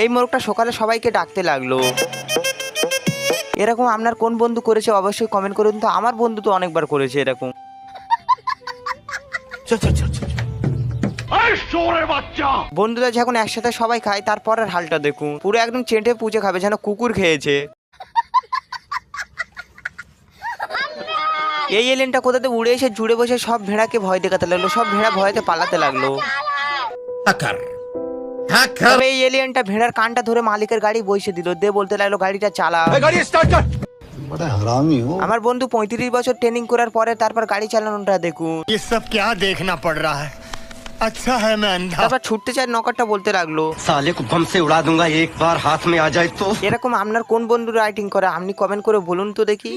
এই মোরগটা সকালে সবাইকে ডাকতে লাগলো। এরকম আপনার কোন বন্ধু করেছে অবশ্যই কমেন্ট করুন। তো আমার বন্ধু তো অনেকবার করেছে এরকম। বন্ধুরা যখন একসাথে সবাই খায় তারপরের হালটা দেখুন, পুরো একদম চেটে পুজে খাবে যেন কুকুর খেয়েছে। এই এলিয়েনটা কোথাতে উড়ে এসে জুড়ে বসে সব ভেড়াকে ভয় দেখাতে লাগলো, সব ভেড়া ভয়তে পালাতে লাগলো। তবে এই এলিয়েনটা ভেড়ার কানটা ধরে মালিকের গাড়ি বসে দিল, দিয়ে বলতে লাগলো গাড়িটা চালা। আমার বন্ধু 35 বছর ট্রেনিং করার পরে তারপর গাড়ি চালানোটা দেখুন। अच्छा है मैं अंधा। তারপর ছুটতে চায় নকারটা বলতে লাগলো साले को बम से उड़ा दूंगा एक बार हाथ में आ जाए तो। এরকম আপনার কোন বন্ধু রাইটিং করে আপনি কমেন্ট করে বলুন তো দেখি।